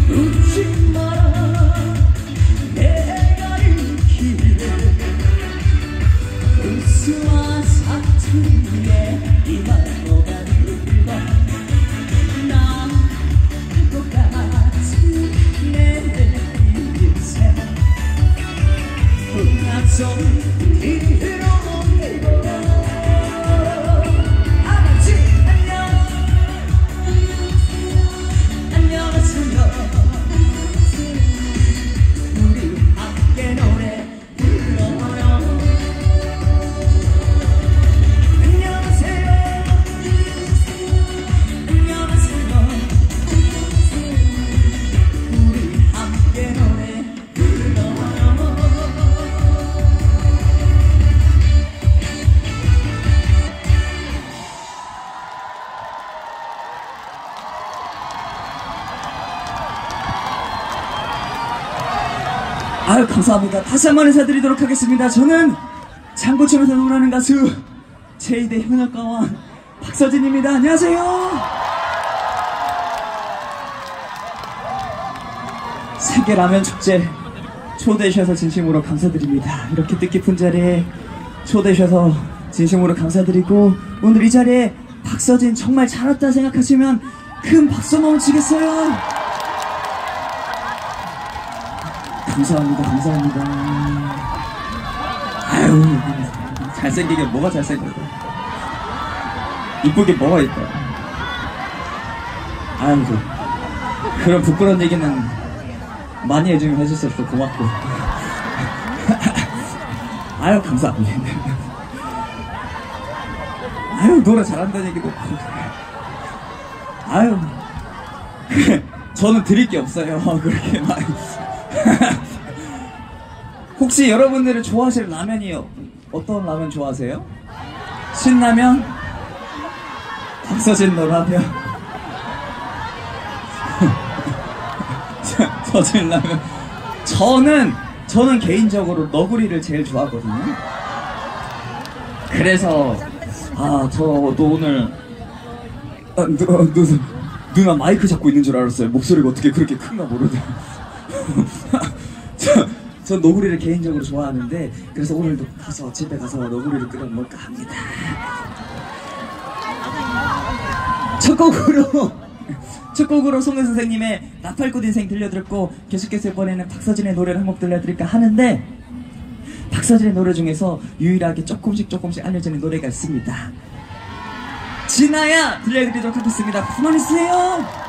웃지 마라 내가 일으키네 은수와 사투리에 이말로가 흘러 난 똑같은 내 인생 흥화성 뒤로 밀고 아유 감사합니다. 다시 한번 인사드리도록 하겠습니다. 저는 장구치면서 노래하는 가수 제2대 현역가왕 박서진입니다. 안녕하세요. 세계라면축제 초대해 주셔서 진심으로 감사드립니다. 이렇게 뜻깊은 자리에 초대해 주셔서 진심으로 감사드리고 오늘 이 자리에 박서진 정말 잘 왔다 생각하시면 큰 박수 한번 치겠어요? 감사합니다. 감사합니다. 아유 잘생기게 뭐가 잘생겼어. 이쁘게 뭐가 이뻐. 아유 그런 부끄러운 얘기는 많이 해주면 해주셔서 고맙고 아유 감사합니다. 아유 노래 잘한다는 얘기도 아유 저는 드릴 게 없어요. 그렇게 막 혹시 여러분들은 좋아하실 라면이요? 어떤 라면 좋아하세요? 신라면? 박서진 너라면? 서진 라면? 저는 개인적으로 너구리를 제일 좋아하거든요. 그래서 저도 오늘 누나 마이크 잡고 있는 줄 알았어요. 목소리가 어떻게 그렇게 큰가 모르죠. 전 너구리를 개인적으로 좋아하는데 그래서 오늘도 가서 집에 가서 너구리를 끓여 먹을까 합니다. 첫 곡으로 송은 선생님의 나팔꽃 인생 들려드렸고 계속해서 이번에는 박서진의 노래를 한 곡 들려드릴까 하는데 박서진의 노래 중에서 유일하게 조금씩 알려지는 노래가 있습니다. 진아야 들려드리도록 하겠습니다. 그만해주세요.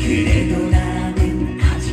그래도 나는 아직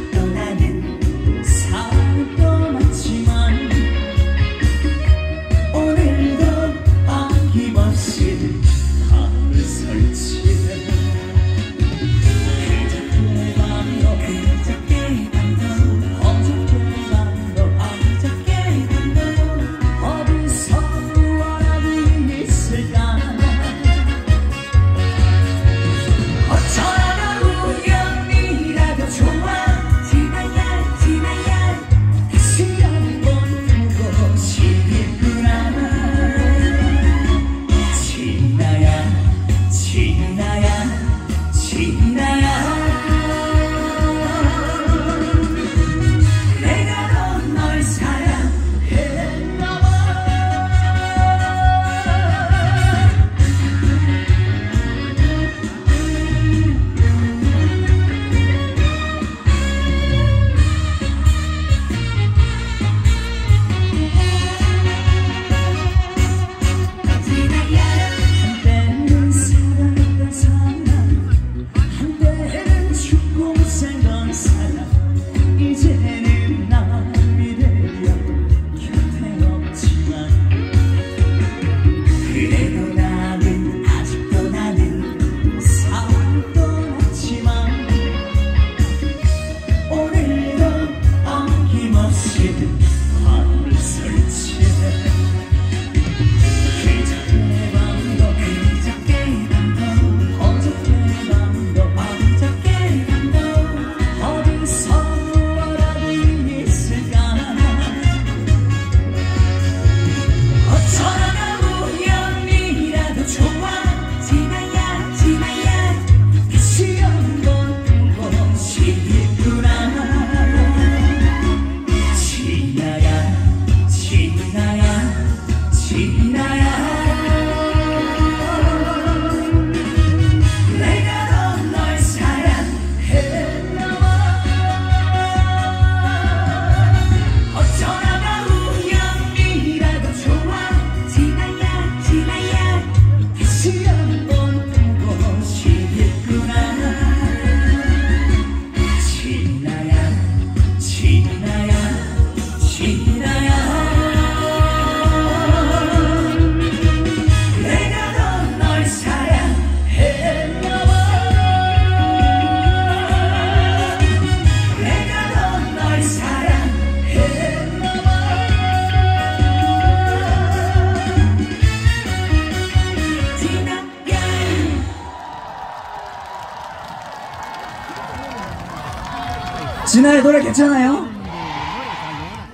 진아의 노래 괜찮아요?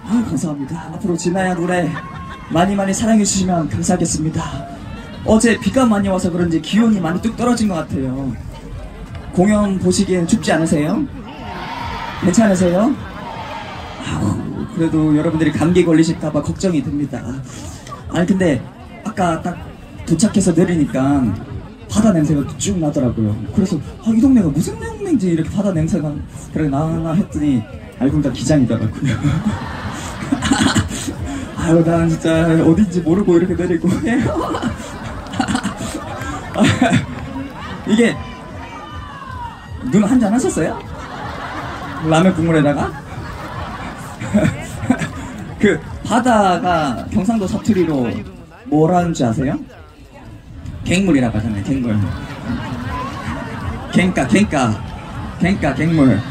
아, 감사합니다. 앞으로 진아의 노래 많이 많이 사랑해주시면 감사하겠습니다. 어제 비가 많이 와서 그런지 기온이 많이 뚝 떨어진 것 같아요. 공연 보시기엔 춥지 않으세요? 괜찮으세요? 아우, 그래도 여러분들이 감기 걸리실까봐 걱정이 됩니다. 아니 근데 아까 딱 도착해서 내리니까 바다 냄새가 쭉 나더라고요. 그래서 이 동네가 무슨 동네인지 이렇게 바다 냄새가 그렇게 나나 했더니 알고 보니까 기장이더라고요. 아유, 난 진짜 어딘지 모르고 이렇게 내리고 해요. 이게 눈 한잔 하셨어요? 라면 국물에다가? 그 바다가 경상도 사투리로 뭐라는 줄 아세요? 갱물이라고 하잖아요. 갱물. 갱물.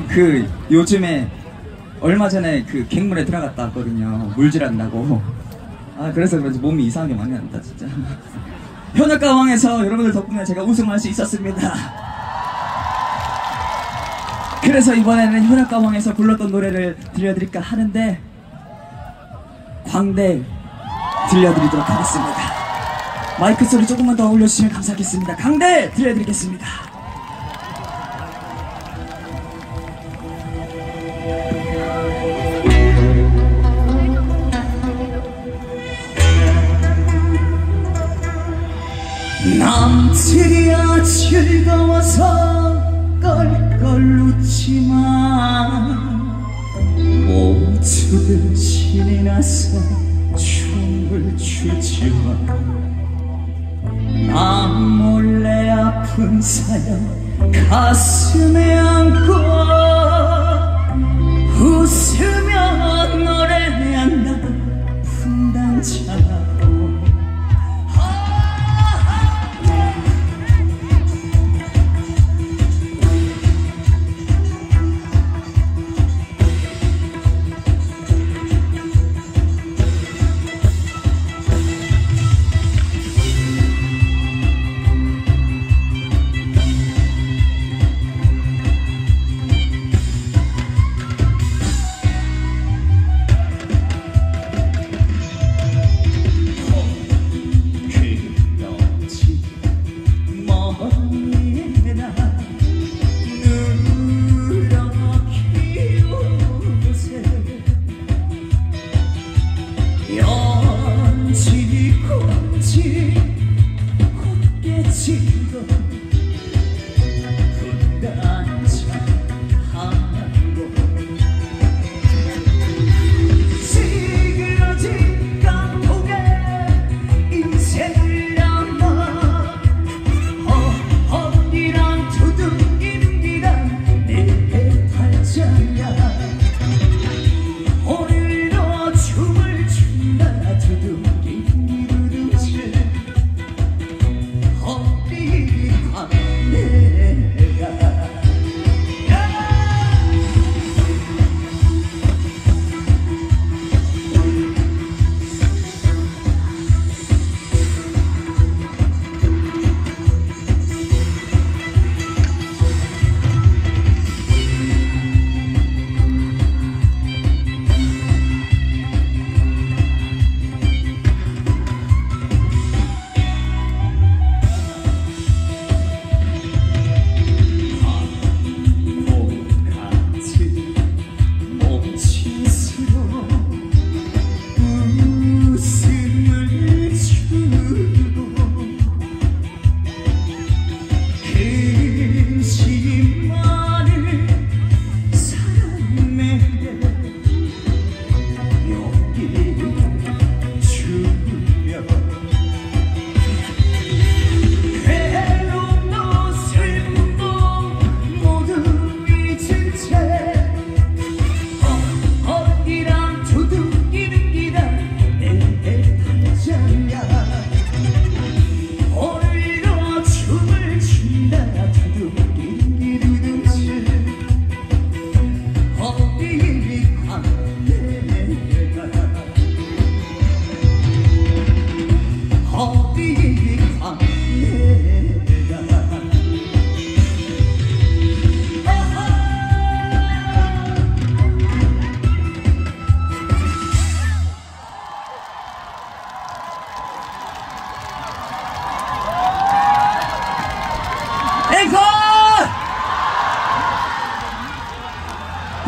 그 요즘에 얼마 전에 그 갱물에 들어갔다 왔거든요. 물질한다고. 그래서 그런지 몸이 이상하게 많이 난다 진짜. 현역가왕에서 여러분들 덕분에 제가 우승할 수 있었습니다. 그래서 이번에는 현역가왕에서 불렀던 노래를 들려드릴까 하는데 광대 들려드리도록 하겠습니다. 마이크 소리 조금만 더 올려주시면 감사하겠습니다. 광대 들려드리겠습니다. 남들이야 즐거워서 껄껄 웃지만 모두들 신이 나서 춤을 추지만 나 몰래 아픈 사연 가슴에 안고 웃으며 노래한다 분단처럼. 앵콜!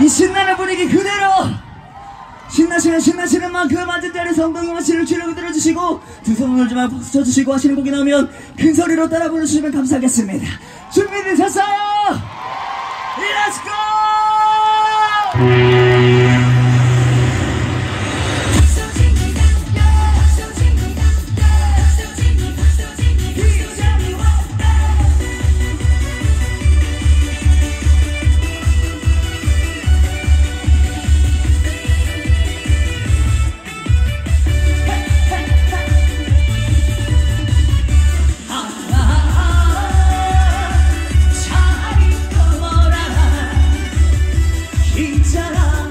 이 신나는 분위기 그대로 신나시면 신나시는 만큼 앉은 자리에서 엉덩이와 실을 주려고 들어주시고 두 손을 놀지 말고 박수 쳐주시고 하시는 곡이 나오면 큰 소리로 따라 부르시면 감사하겠습니다. 준비되셨어요? Let's go! 잘 있거라 있잖아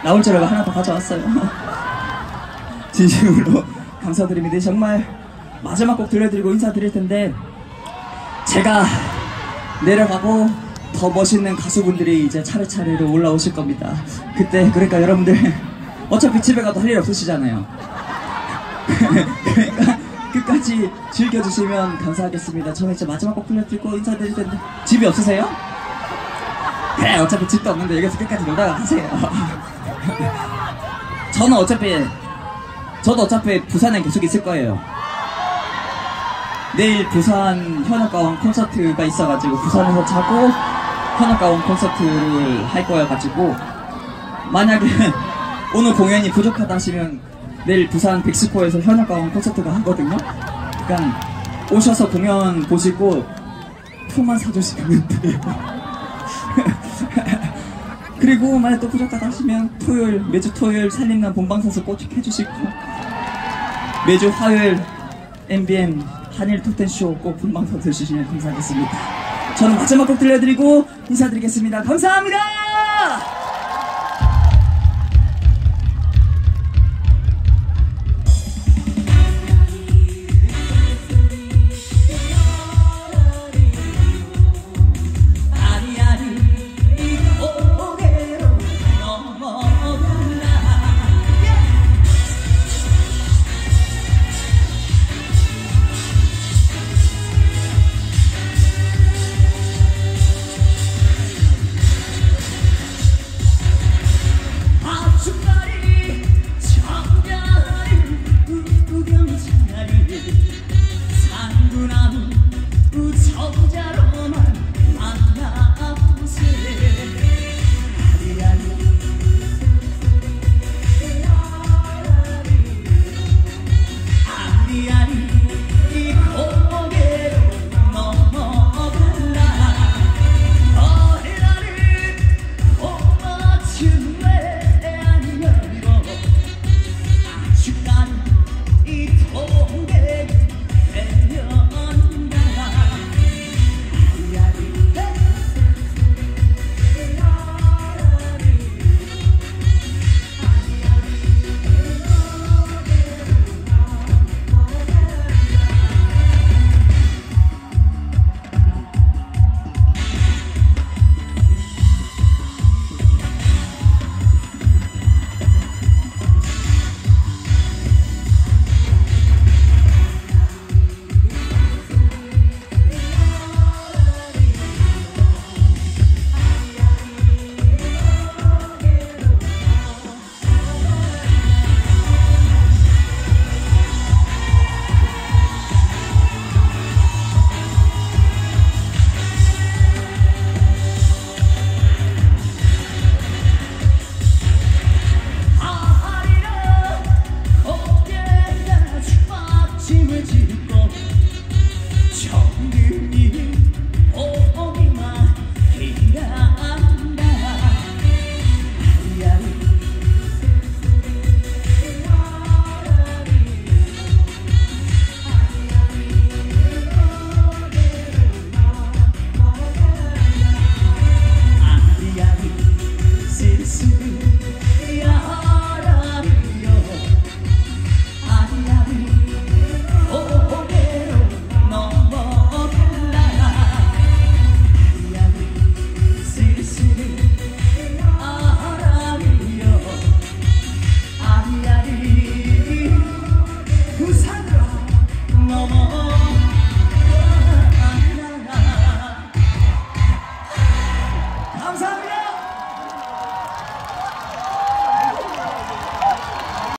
나올 줄 알고 하나 더 가져왔어요. 진심으로 감사드립니다. 정말 마지막 곡 들려드리고 인사드릴 텐데, 제가 내려가고 더 멋있는 가수분들이 이제 차례차례로 올라오실 겁니다. 그때 그러니까 여러분들 어차피 집에 가도 할 일 없으시잖아요. 그러니까 끝까지 즐겨주시면 감사하겠습니다. 저는 이제 마지막 곡 들려드리고 인사드릴 텐데, 집이 없으세요? 그래, 어차피 집도 없는데 여기서 끝까지 놀다가 가세요. 저도 어차피 부산에 계속 있을 거예요. 내일 부산 현역가왕 콘서트가 있어가지고 부산에서 자고 현역가왕 콘서트를 할 거여가지고, 만약에 오늘 공연이 부족하다 하시면 내일 부산 백스코에서 현역가왕 콘서트가 하거든요. 그러니까 오셔서 공연 보시고 표만 사주시면 돼요. 그리고 만약 또 부족하다 하시면 매주 토요일 살림남 본방사수 꼭 해주시고, 매주 화요일 MBM 한일 톱텐쇼 꼭 본방사수 해주시면 감사하겠습니다. 저는 마지막 곡 들려드리고 인사드리겠습니다. 감사합니다. 부산으로 넘어